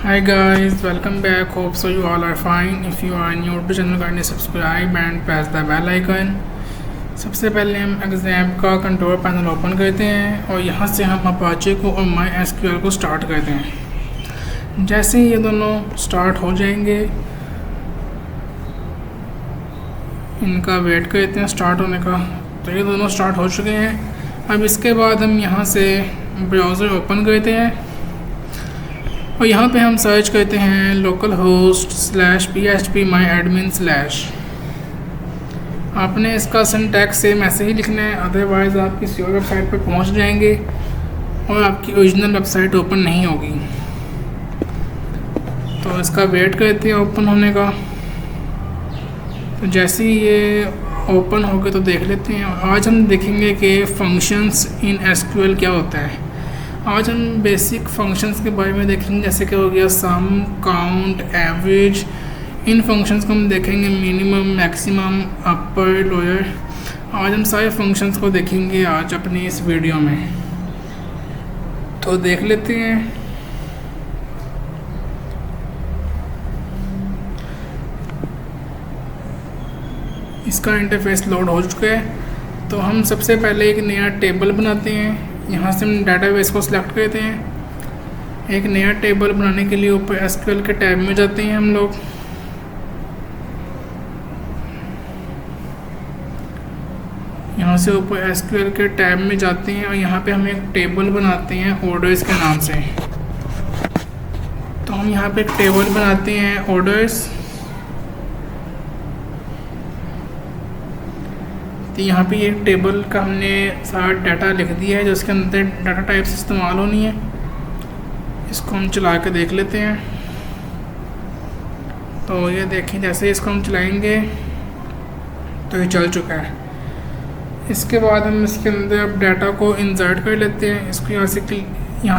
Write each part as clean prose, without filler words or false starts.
Hi guys, welcome back. Hope so you all are fine. If you are new to channel, kindly subscribe and press the bell icon. सबसे पहले हम exam का control panel open करते हैं और यहाँ से हम अपाचे को और माई एसक्यूएल को स्टार्ट करते हैं। जैसे ही ये दोनों स्टार्ट हो जाएंगे, इनका वेट करते हैं स्टार्ट होने का। तो ये दोनों स्टार्ट हो चुके हैं। अब इसके बाद हम यहाँ से ब्राउज़र ओपन करते हैं और यहाँ पे हम सर्च करते हैं localhost/php/myadmin/। आपने इसका सिंटैक्स सेम ऐसे ही लिखना है, अदरवाइज़ आप किसी और वेबसाइट पर पहुँच जाएंगे और आपकी ओरिजिनल वेबसाइट ओपन नहीं होगी। तो इसका वेट करते हैं ओपन होने का। तो जैसे ही ये ओपन हो गए तो देख लेते हैं। आज हम देखेंगे कि फंक्शंस इन एसक्यूएल क्या होता है। आज हम बेसिक फंक्शंस के बारे में देखेंगे, जैसे कि हो गया सम, काउंट, एवरेज। इन फंक्शंस को हम देखेंगे, मिनिमम, मैक्सिमम, अपर, लोअर। आज हम सारे फंक्शंस को देखेंगे आज अपनी इस वीडियो में। तो देख लेते हैं। इसका इंटरफेस लोड हो चुका है। तो हम सबसे पहले एक नया टेबल बनाते हैं। यहाँ से हम डाटाबेस को सिलेक्ट करते हैं। एक नया टेबल बनाने के लिए ऊपर एसक्यूएल के टैब में जाते हैं हम लोग। यहाँ से ऊपर एसक्यूएल के टैब में जाते हैं और यहाँ पे हम एक टेबल बनाते हैं ऑर्डर्स के नाम से। तो हम यहाँ पे एक टेबल बनाते हैं ऑर्डर्स। तो यहाँ पे एक टेबल का हमने सारा डाटा लिख दिया है, जो उसके अंदर डाटा टाइप्स इस्तेमाल होनी है। इसको हम चला के देख लेते हैं। तो ये देखें, जैसे इसको हम चलाएंगे तो ये चल चुका है। इसके बाद हम इसके अंदर अब डाटा को इंसर्ट कर लेते हैं। इसको यहाँ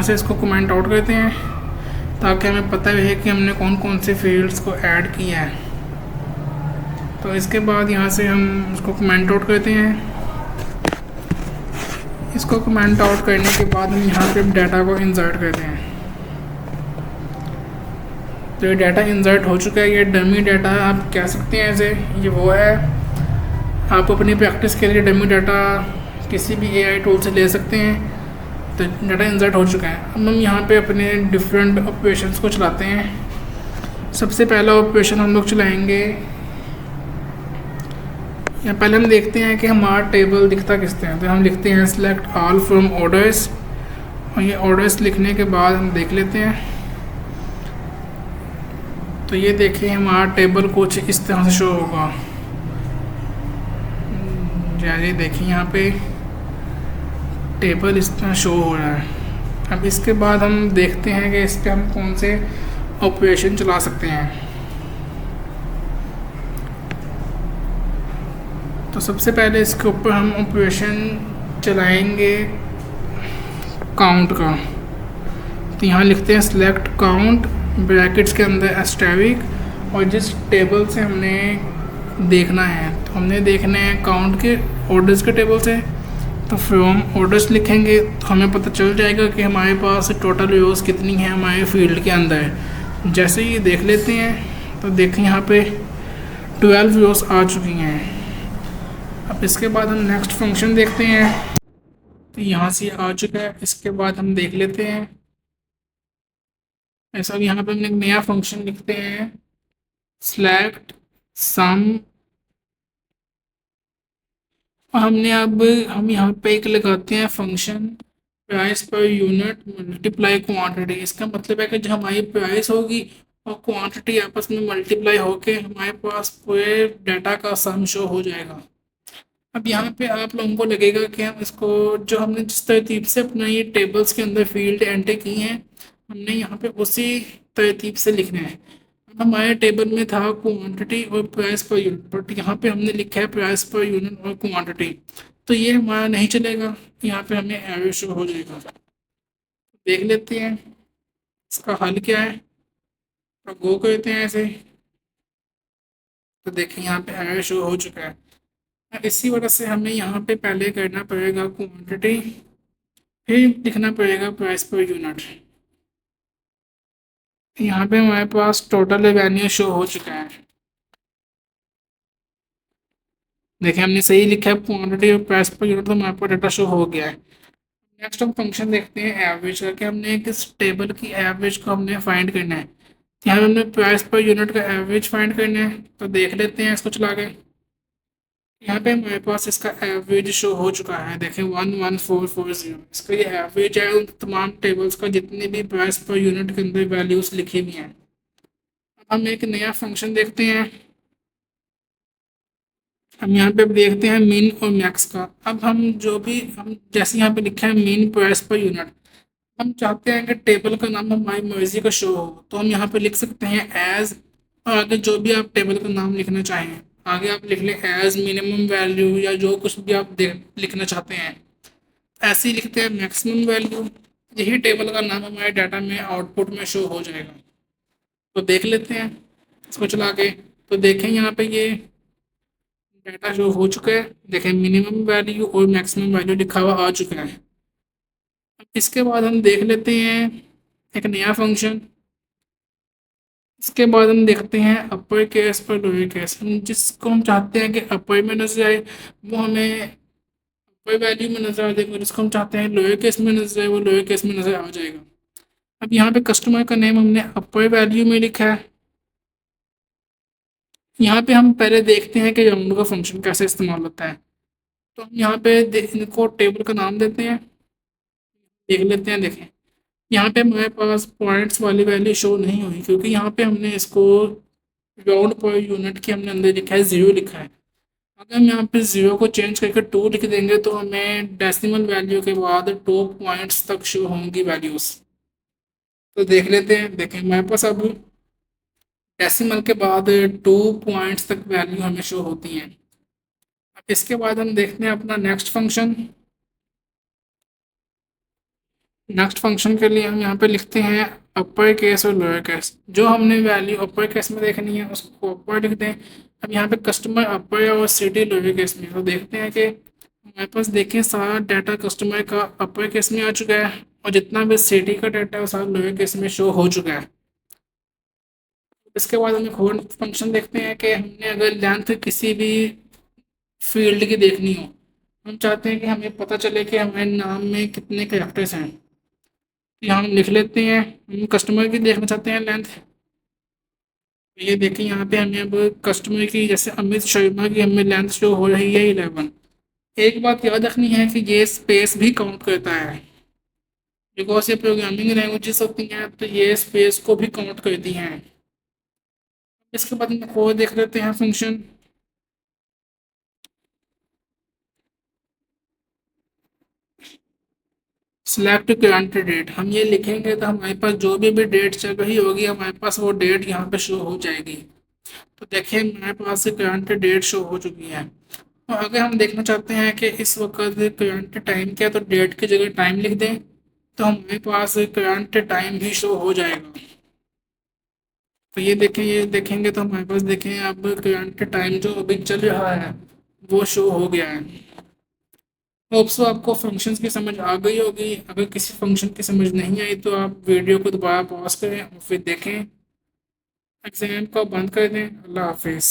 से इसको कमेंट आउट करते हैं ताकि हमें पता रहे कि हमने कौन कौन से फील्ड्स को ऐड किया है। तो इसके बाद यहाँ से हम इसको कमेंट आउट करते हैं। इसको कमेंट आउट करने के बाद हम यहाँ पे डाटा को इंसर्ट करते हैं। तो ये डाटा इंसर्ट हो चुका है। ये डमी डाटा आप कह सकते हैं ऐसे, ये वो है। आप अपनी प्रैक्टिस के लिए डमी डाटा किसी भी एआई टूल से ले सकते हैं। तो डाटा इंसर्ट हो चुका है। अब हम यहाँ पे अपने डिफरेंट ऑपरेशंस को चलाते हैं। सबसे पहला ऑपरेशन हम लोग चलाएँगे, या पहले हम देखते हैं कि हमारा टेबल दिखता किस तरह है। तो हम लिखते हैं सेलेक्ट ऑल फ्रॉम ऑर्डर्स और ये ऑर्डर्स लिखने के बाद हम देख लेते हैं। तो ये देखिए हमारा टेबल कुछ इस तरह से शो होगा। जैसे देखिए यहाँ पे टेबल इस तरह शो हो रहा है। अब इसके बाद हम देखते हैं कि इस पर हम कौन से ऑपरेशन चला सकते हैं। तो सबसे पहले इसके ऊपर हम ऑपरेशन चलाएंगे काउंट का। तो यहाँ लिखते हैं सेलेक्ट काउंट ब्रैकेट्स के अंदर एस्टेरिक, और जिस टेबल से हमने देखना है, तो हमने देखना है काउंट के ऑर्डर्स के टेबल से। तो फ्रॉम ऑर्डर्स लिखेंगे तो हमें पता चल जाएगा कि हमारे पास टोटल रोज कितनी है हमारे फील्ड के अंदर। जैसे ही देख लेते हैं तो देखें यहाँ पे 12 रोज आ चुकी हैं। अब इसके बाद हम नेक्स्ट फंक्शन देखते हैं। तो यहाँ से आ चुका है। इसके बाद हम देख लेते हैं। ऐसा भी यहाँ पे हम एक नया फंक्शन लिखते हैं सेलेक्ट सम। और हम यहाँ पे एक लगाते हैं function price per unit multiply quantity. इसका मतलब है कि जो हमारी प्राइस होगी और क्वांटिटी आपस में मल्टीप्लाई होके हमारे पास पूरे डाटा का सम शो हो जाएगा। अब यहाँ पे आप लोगों को लगेगा कि हम इसको, जो हमने जिस तरतीब से अपना ये टेबल्स के अंदर फील्ड एंटर की हैं, हमने यहाँ पे उसी तरतीब से लिखना है। अब हमारे टेबल में था क्वांटिटी और प्राइस पर यूनिट, बट यहाँ पे हमने लिखा है प्राइस पर यूनिट और क्वांटिटी। तो ये हमारा नहीं चलेगा, यहाँ पे हमें एरर शो हो जाएगा। देख लेते हैं इसका हल क्या है। तो गो करते हैं ऐसे। तो देखें यहाँ पे एरर शो हो चुका है। इसी वजह से हमें यहाँ पे पहले करना पड़ेगा क्वांटिटी, फिर लिखना पड़ेगा प्राइस पर यूनिट। यहाँ पे हमारे पास टोटल रेवेन्यू शो हो चुका है। देखिए हमने सही लिखा है क्वांटिटी और प्राइस पर यूनिट, तो हमारे पास डाटा शो हो गया है। नेक्स्ट हम फंक्शन देखते हैं एवरेज करके। हमने किस टेबल की एवरेज को हमने फाइंड करना है। यहाँ पे हमने प्राइस पर यूनिट का एवरेज फाइंड करना है, तो देख लेते हैं इसको चला के। यहाँ पे हमारे पास इसका एवरेज शो हो चुका है। देखें 11440, इसका ये एवरेज है उन तमाम टेबल्स का जितनी भी प्राइस पर यूनिट के अंदर वैल्यूज लिखी हुई हैं। अब हम एक नया फंक्शन देखते हैं। हम यहाँ पे अब देखते हैं मीन और मैक्स का। अब हम जो भी हम जैसे यहाँ पे लिखा है मीन प्राइस पर यूनिट, हम चाहते हैं कि टेबल का नाम हमारी मर्जी का शो हो, तो हम यहाँ पे लिख सकते हैं एज, और आगे जो भी आप टेबल का नाम लिखना चाहें आगे आप लिख लें एज मिनिमम वैल्यू, या जो कुछ भी आप लिखना चाहते हैं ऐसे ही लिखते हैं मैक्सिमम वैल्यू। यही टेबल का नाम हमारे डाटा में आउटपुट में शो हो जाएगा। तो देख लेते हैं इसको चला के। तो देखें यहाँ पे ये डाटा शो हो चुका है। देखें मिनिमम वैल्यू और मैक्सिमम वैल्यू लिखा हुआ आ चुका है। अब इसके बाद हम देख लेते हैं एक नया फंक्शन। इसके बाद हम देखते हैं अपर केस पर लोअर केस। हम जिसको हम चाहते हैं कि अपर में नजर आए वो हमें अपर वैल्यू में नजर आ जाएगा, जिसको हम चाहते हैं लोअर केस में नजर आए वो लोअर केस में नजर आ जाएगा। अब यहाँ पे कस्टमर का नेम हमने अपर वैल्यू में लिखा है। यहाँ पे हम पहले देखते हैं कि राउंड का फंक्शन कैसे इस्तेमाल होता है। तो हम यहाँ पे इनको टेबल का नाम देते हैं, देख लेते हैं। देखें यहाँ पे हमारे पास पॉइंट्स वाली वैल्यू शो नहीं हुई, क्योंकि यहाँ पे हमने इसको राउंड पर यूनिट के हमने अंदर लिखा है, ज़ीरो लिखा है। अगर हम यहाँ पे ज़ीरो को चेंज करके टू लिख देंगे तो हमें डेसिमल वैल्यू के बाद 2 पॉइंट्स तक शो होंगी वैल्यूज़। तो देख लेते हैं। देखें हमारे पास अब डेसिमल के बाद 2 पॉइंट्स तक वैल्यू हमें शो होती हैं। अब इसके बाद हम देखते हैं अपना नेक्स्ट फंक्शन। नेक्स्ट फंक्शन के लिए हम यहाँ पे लिखते हैं अपर केस और लोअर केस। जो हमने वैल्यू अपर केस में देखनी है उसको अपर लिख दें। अब यहाँ पे कस्टमर अपर और सिटी लोअर केस में, तो देखते हैं कि हमारे पास देखें सारा डाटा कस्टमर का अपर केस में आ चुका है, और जितना भी सिटी का डाटा है वो सारा लोअर केस में शो हो चुका है। इसके बाद हम एक और फंक्शन देखते हैं कि हमने अगर लेंथ किसी भी फील्ड की देखनी हो, हम चाहते हैं कि हमें पता चले कि हमारे नाम में कितने कैरेक्टर्स हैं। यहाँ हम लिख लेते हैं हम कस्टमर की देखना चाहते हैं लेंथ। ये देखिए यहाँ पे हमें अब कस्टमर की जैसे अमित शर्मा की हमें लेंथ शो हो रही है 11। एक बात याद रखनी है कि ये स्पेस भी काउंट करता है, बिकॉज ये प्रोग्रामिंग लैंग्वेजेस होती हैं तो ये स्पेस को भी काउंट करती हैं। इसके बाद हम और देख लेते हैं फंक्शन। सिलेक्ट करंट डेट, हम ये लिखेंगे तो हमारे पास जो भी डेट चल रही होगी हमारे पास वो डेट यहाँ पे शो हो जाएगी। तो देखिए हमारे पास करंट डेट शो हो चुकी है। और अगर हम देखना चाहते हैं कि इस वक्त करंट टाइम क्या है, तो डेट की जगह टाइम लिख दें तो हमारे पास करंट टाइम भी शो हो जाएगा। तो ये देखें, ये देखेंगे तो हमारे पास देखें अब करंट टाइम जो अभी चल रहा है वो शो हो गया है। होप सो आपको फंक्शंस की समझ आ गई होगी। अगर किसी फंक्शन की समझ नहीं आई तो आप वीडियो को दोबारा पॉज करें और फिर देखें। एग्जाम को बंद कर दें। अल्लाह हाफिज़।